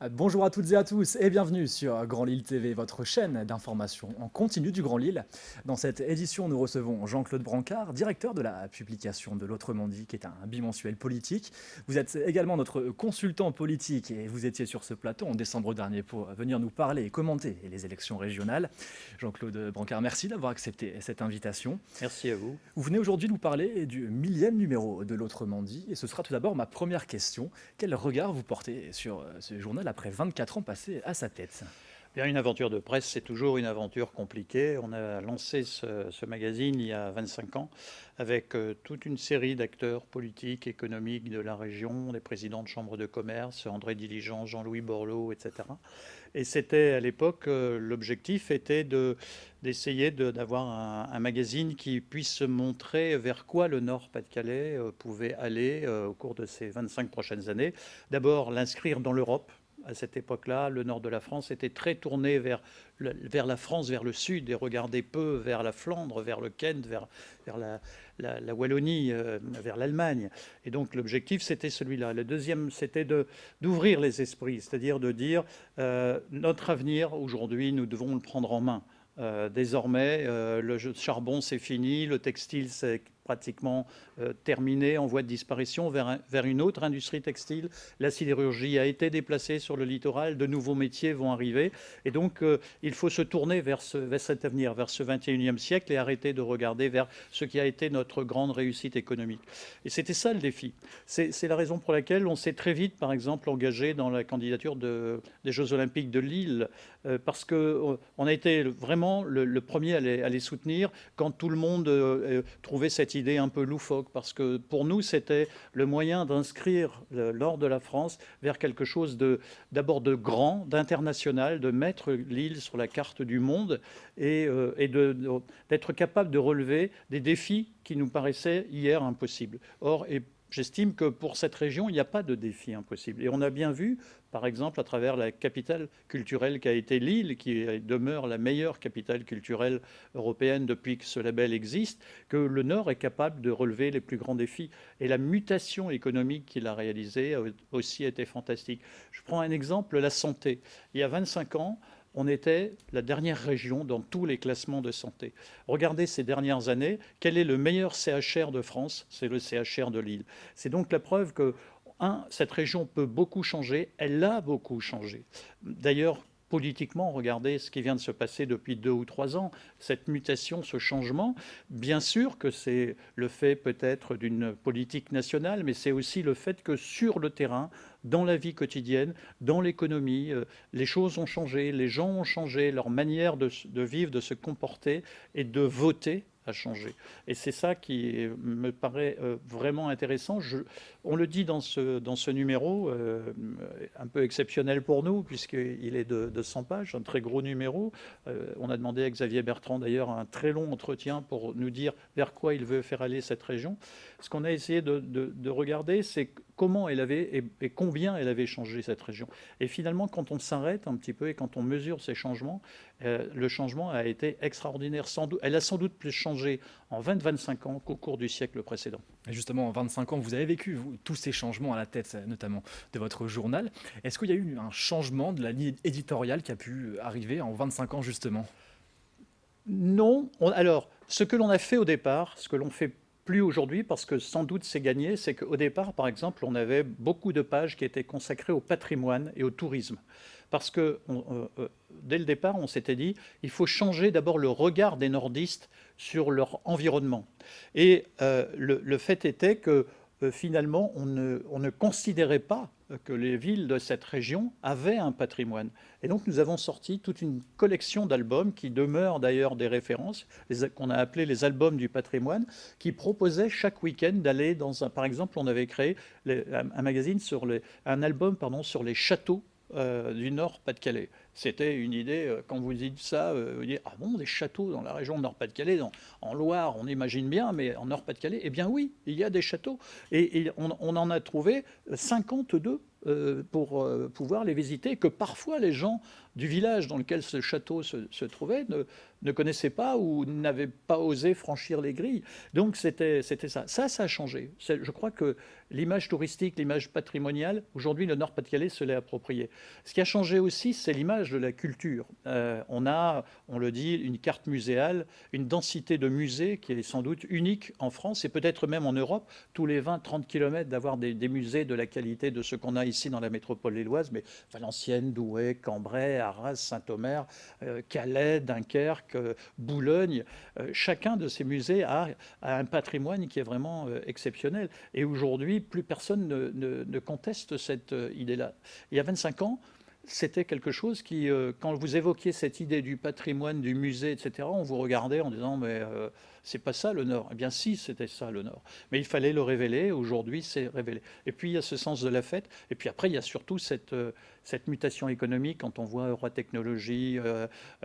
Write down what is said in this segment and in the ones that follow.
Bonjour à toutes et à tous et bienvenue sur Grand Lille TV, votre chaîne d'information en continu du Grand Lille. Dans cette édition, nous recevons Jean-Claude Brancard, directeur de la publication de l'Autrement dit, qui est un bimensuel politique. Vous êtes également notre consultant politique et vous étiez sur ce plateau en décembre dernier pour venir nous parler et commenter les élections régionales. Jean-Claude Brancard, merci d'avoir accepté cette invitation. Merci à vous. Vous venez aujourd'hui nous parler du 1000e numéro de l'Autrement dit et ce sera tout d'abord ma première question. Quel regard vous portez sur ce journal après 24 ans passés à sa tête? Bien, une aventure de presse, c'est toujours une aventure compliquée. On a lancé ce magazine il y a 25 ans avec toute une série d'acteurs politiques, économiques de la région, des présidents de chambres de commerce, André Diligent, Jean-Louis Borloo, etc. Et c'était à l'époque, l'objectif était d'essayer d'avoir un magazine qui puisse montrer vers quoi le Nord-Pas-de-Calais pouvait aller au cours de ces 25 prochaines années. D'abord, l'inscrire dans l'Europe. À cette époque-là, le nord de la France était très tourné vers la France, vers le sud, et regardait peu vers la Flandre, vers le Kent, vers la Wallonie, vers l'Allemagne. Et donc l'objectif, c'était celui-là. Le deuxième, c'était d'ouvrir les esprits, c'est-à-dire de dire notre avenir, aujourd'hui, nous devons le prendre en main. Désormais, le charbon, c'est fini, le textile, c'est pratiquement terminé, en voie de disparition, vers une autre industrie textile. La sidérurgie a été déplacée sur le littoral, de nouveaux métiers vont arriver. Et donc, il faut se tourner vers cet avenir, vers ce 21e siècle et arrêter de regarder vers ce qui a été notre grande réussite économique. Et c'était ça le défi. C'est la raison pour laquelle on s'est très vite, par exemple, engagé dans la candidature des Jeux Olympiques de Lille, parce qu'on a été vraiment le premier à les soutenir quand tout le monde trouvait cette idée un peu loufoque, parce que pour nous, c'était le moyen d'inscrire le nord de la France vers quelque chose d'abord de grand, d'international, de mettre l'île sur la carte du monde et d'être capable de relever des défis qui nous paraissaient hier impossibles. Or, j'estime que pour cette région, il n'y a pas de défi impossible. Et on a bien vu, par exemple, à travers la capitale culturelle qu'a été Lille, qui demeure la meilleure capitale culturelle européenne depuis que ce label existe, que le Nord est capable de relever les plus grands défis. Et la mutation économique qu'il a réalisée a aussi été fantastique. Je prends un exemple, la santé. Il y a 25 ans, on était la dernière région dans tous les classements de santé. Regardez ces dernières années, quel est le meilleur CHR de France? C'est le CHR de Lille. C'est donc la preuve que, cette région peut beaucoup changer, elle a beaucoup changé. D'ailleurs, politiquement, regardez ce qui vient de se passer depuis 2 ou 3 ans, cette mutation, ce changement. Bien sûr que c'est le fait peut-être d'une politique nationale, mais c'est aussi le fait que sur le terrain, dans la vie quotidienne, dans l'économie, les choses ont changé, les gens ont changé, leur manière de vivre, de se comporter et de voter a changé. Et c'est ça qui me paraît vraiment intéressant. On le dit dans ce numéro, un peu exceptionnel pour nous, puisqu'il est de 100 pages, un très gros numéro. On a demandé à Xavier Bertrand, d'ailleurs, un très long entretien pour nous dire vers quoi il veut faire aller cette région. Ce qu'on a essayé de regarder, c'est comment elle avait et combien elle avait changé, cette région. Et finalement, quand on s'arrête un petit peu et quand on mesure ces changements, le changement a été extraordinaire. Elle a sans doute plus changé en 20-25 ans qu'au cours du siècle précédent. Et justement, en 25 ans, vous avez vécu tous ces changements à la tête, notamment de votre journal. Est-ce qu'il y a eu un changement de la ligne éditoriale qui a pu arriver en 25 ans, justement? Non. Alors, ce que l'on a fait au départ, ce que l'on fait plus aujourd'hui, parce que sans doute c'est gagné, c'est qu'au départ, par exemple, on avait beaucoup de pages qui étaient consacrées au patrimoine et au tourisme. Parce que dès le départ, on s'était dit, il faut changer d'abord le regard des nordistes sur leur environnement. Et le fait était que finalement, on ne considérait pas que les villes de cette région avaient un patrimoine. Et donc nous avons sorti toute une collection d'albums qui demeurent d'ailleurs des références, qu'on a appelés les albums du patrimoine, qui proposaient chaque week-end d'aller dans un... Par exemple, on avait créé un magazine un album sur les châteaux du Nord-Pas-de-Calais. C'était une idée, quand vous dites ça, vous dites: «Ah bon, des châteaux dans la région de Nord-Pas-de-Calais, en Loire, on imagine bien, mais en Nord-Pas-de-Calais?» Eh bien oui, il y a des châteaux et on en a trouvé 52 pour pouvoir les visiter, que parfois les gens du village dans lequel ce château se trouvait ne connaissaient pas ou n'avaient pas osé franchir les grilles. Donc c'était ça. Ça a changé. Je crois que l'image touristique, l'image patrimoniale, aujourd'hui le Nord-Pas-de-Calais se l'est approprié. Ce qui a changé aussi, c'est l'image de la culture. On a, on le dit, une carte muséale, une densité de musées qui est sans doute unique en France et peut-être même en Europe. Tous les 20-30 km d'avoir des musées de la qualité de ce qu'on a ici dans la métropole lilloise, mais Valenciennes, Douai, Cambrai, Arras, Saint-Omer, Calais, Dunkerque, Boulogne. Chacun de ces musées a un patrimoine qui est vraiment exceptionnel. Et aujourd'hui, plus personne ne conteste cette idée-là. Il y a 25 ans, c'était quelque chose qui, quand vous évoquiez cette idée du patrimoine, du musée, etc., on vous regardait en disant mais c'est pas ça le Nord. Eh bien si, c'était ça le Nord. Mais il fallait le révéler. Aujourd'hui, c'est révélé. Et puis il y a ce sens de la fête. Et puis après, il y a surtout cette mutation économique quand on voit Eurotechnologie,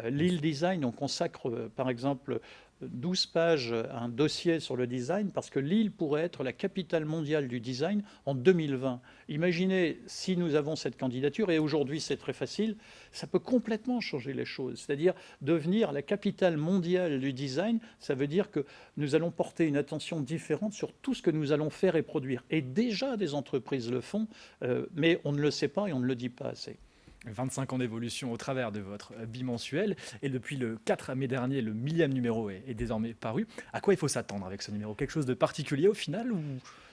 Lille Design. On consacre par exemple 12 pages à un dossier sur le design parce que Lille pourrait être la capitale mondiale du design en 2020. Imaginez si nous avons cette candidature, et aujourd'hui c'est très facile, ça peut complètement changer les choses. C'est-à-dire devenir la capitale mondiale du design, ça veut dire que nous allons porter une attention différente sur tout ce que nous allons faire et produire. Et déjà des entreprises le font, mais on ne le sait pas et on ne le dit pas assez. 25 ans d'évolution au travers de votre bimensuel. Et depuis le 4 mai dernier, le 1000e numéro est désormais paru. À quoi il faut s'attendre avec ce numéro? Quelque chose de particulier au final ou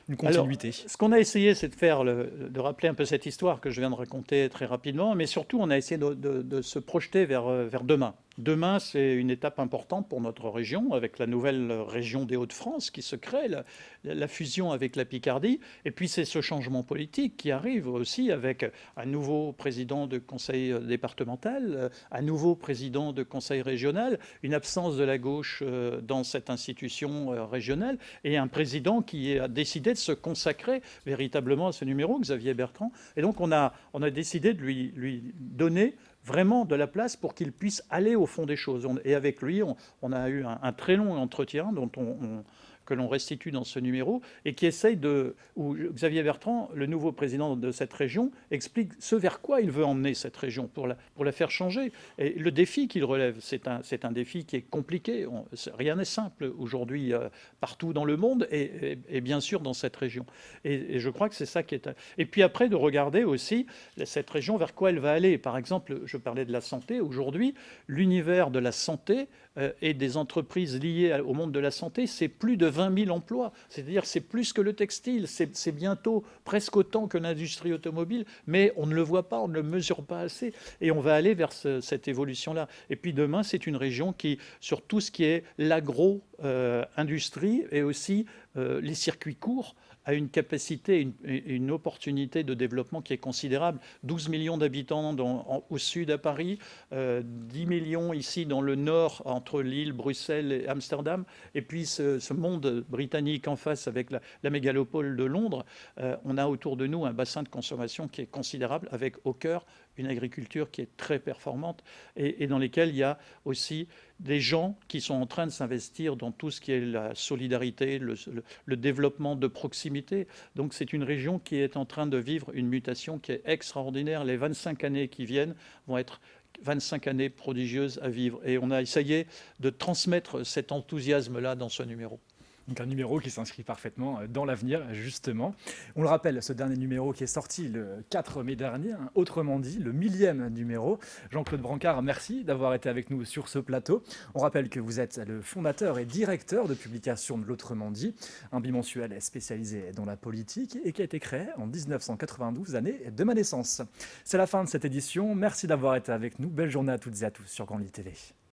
une Alors, continuité? ce qu'on a essayé, c'est de rappeler un peu cette histoire que je viens de raconter très rapidement, mais surtout, on a essayé de se projeter vers demain. Demain, c'est une étape importante pour notre région, avec la nouvelle région des Hauts-de-France qui se crée, la fusion avec la Picardie. Et puis, c'est ce changement politique qui arrive aussi avec un nouveau président de conseil départemental, un nouveau président de conseil régional, une absence de la gauche dans cette institution régionale et un président qui a décidé de se consacrer véritablement à ce numéro, Xavier Bertrand. Et donc, on a décidé de lui donner vraiment de la place pour qu'il puisse aller au fond des choses. Et avec lui, on a eu un très long entretien que l'on restitue dans ce numéro et qui essaye où Xavier Bertrand, le nouveau président de cette région, explique ce vers quoi il veut emmener cette région pour la faire changer. Et le défi qu'il relève, c'est un défi qui est compliqué. Rien n'est simple aujourd'hui partout dans le monde et bien sûr dans cette région. Et je crois que c'est ça qui est... Et puis après, de regarder aussi cette région vers quoi elle va aller. Par exemple, je parlais de la santé. Aujourd'hui, l'univers de la santé et des entreprises liées au monde de la santé, c'est plus de 20 000 emplois. C'est-à-dire c'est plus que le textile, c'est bientôt presque autant que l'industrie automobile, mais on ne le voit pas, on ne le mesure pas assez. Et on va aller vers cette évolution-là. Et puis demain, c'est une région qui, sur tout ce qui est l'agro-industrie et aussi les circuits courts, a une capacité, une opportunité de développement qui est considérable. 12 millions d'habitants au sud à Paris, 10 millions ici dans le nord entre Lille, Bruxelles et Amsterdam, et puis ce monde britannique en face avec la mégalopole de Londres. On a autour de nous un bassin de consommation qui est considérable, avec au cœur une agriculture qui est très performante et dans lesquelles il y a aussi des gens qui sont en train de s'investir dans tout ce qui est la solidarité, le développement de proximité. Donc c'est une région qui est en train de vivre une mutation qui est extraordinaire. Les 25 années qui viennent vont être 25 années prodigieuses à vivre. Et on a essayé de transmettre cet enthousiasme-là dans ce numéro. Donc un numéro qui s'inscrit parfaitement dans l'avenir, justement. On le rappelle, ce dernier numéro qui est sorti le 4 mai dernier, autrement dit, le 1000e numéro. Jean-Claude Brancard, merci d'avoir été avec nous sur ce plateau. On rappelle que vous êtes le fondateur et directeur de publication de l'Autrement dit, un bimensuel spécialisé dans la politique et qui a été créé en 1992, année de ma naissance. C'est la fin de cette édition. Merci d'avoir été avec nous. Belle journée à toutes et à tous sur Grand Lille TV.